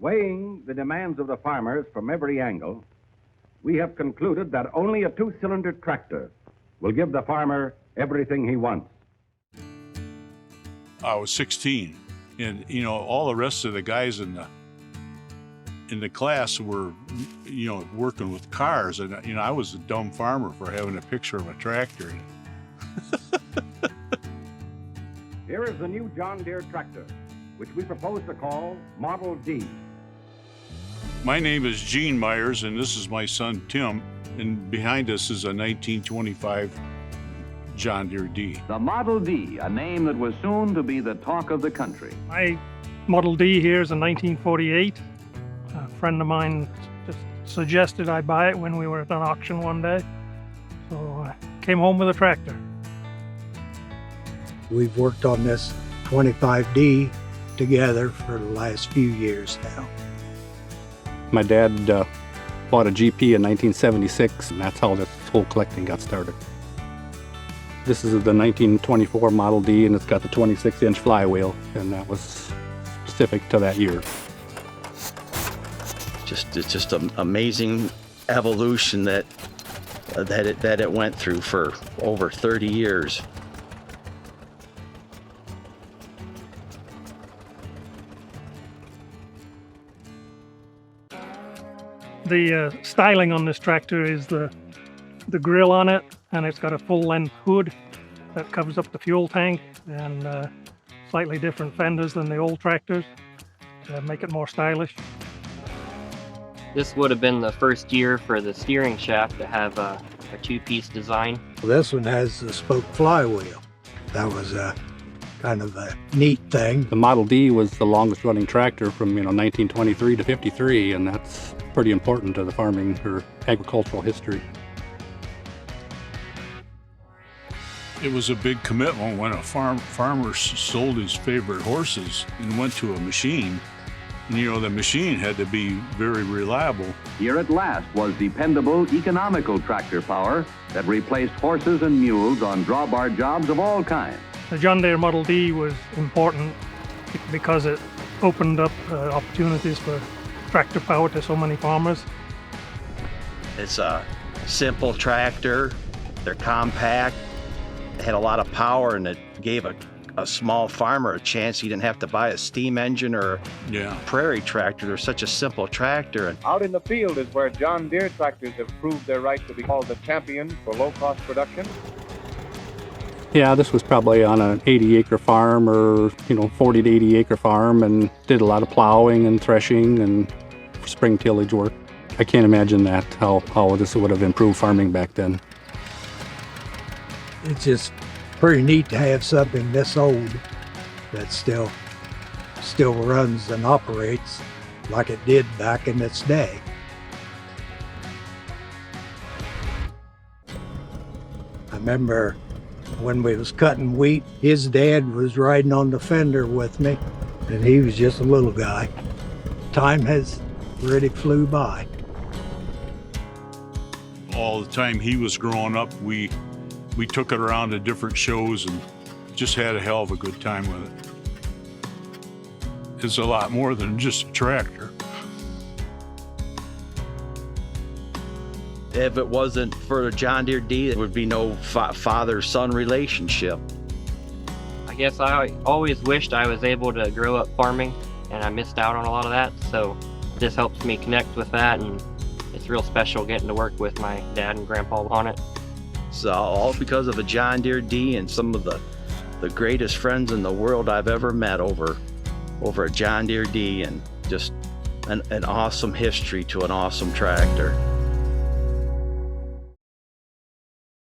Weighing the demands of the farmers from every angle, we have concluded that only a two-cylinder tractor will give the farmer everything he wants. I was 16, and all the rest of the guys in the class were working with cars, and I was a dumb farmer for having a picture of a tractor. Here is the new John Deere tractor, which we propose to call Model D. My name is Gene Myers, and this is my son Tim, and behind us is a 1925 John Deere D. The Model D, a name that was soon to be the talk of the country. My Model D here is a 1948. A friend of mine just suggested I buy it when we were at an auction one day, so I came home with a tractor. We've worked on this 25D together for the last few years now. My dad bought a GP in 1976, and that's how this whole collecting got started. This is the 1924 Model D, and it's got the 26-inch flywheel, and that was specific to that year. It's just an amazing evolution that it went through for over 30 years. The styling on this tractor is the grill on it, and it's got a full-length hood that covers up the fuel tank, and slightly different fenders than the old tractors to make it more stylish. This would have been the first year for the steering shaft to have a two-piece design. This one has the spoke flywheel. That was a kind of a neat thing. The Model D was the longest running tractor from 1923 to 53, and that's pretty important to the farming or agricultural history. It was a big commitment when a farmer sold his favorite horses and went to a machine. And, the machine had to be very reliable. Here at last was dependable, economical tractor power that replaced horses and mules on drawbar jobs of all kinds. The John Deere Model D was important because it opened up opportunities for tractor power to so many farmers. It's a simple tractor, they're compact, they had a lot of power, and it gave a small farmer a chance. He didn't have to buy a steam engine or a prairie tractor. They're such a simple tractor. And out in the field is where John Deere tractors have proved their right to be called the champion for low-cost production. Yeah, this was probably on an 80-acre farm or 40 to 80-acre farm, and did a lot of plowing and threshing and spring tillage work. I can't imagine that, how this would have improved farming back then. It's just pretty neat to have something this old that still runs and operates like it did back in its day. I remember when we was cutting wheat, his dad was riding on the fender with me, and he was just a little guy. Time has really flew by. All the time he was growing up, we took it around to different shows and just had a hell of a good time with it. It's a lot more than just a tractor. if it wasn't for John Deere D, there would be no father-son relationship. I guess I always wished I was able to grow up farming, and I missed out on a lot of that, so this helps me connect with that, and it's real special getting to work with my dad and grandpa on it. So all because of a John Deere D and some of the greatest friends in the world I've ever met over a John Deere D, and just an awesome history to an awesome tractor.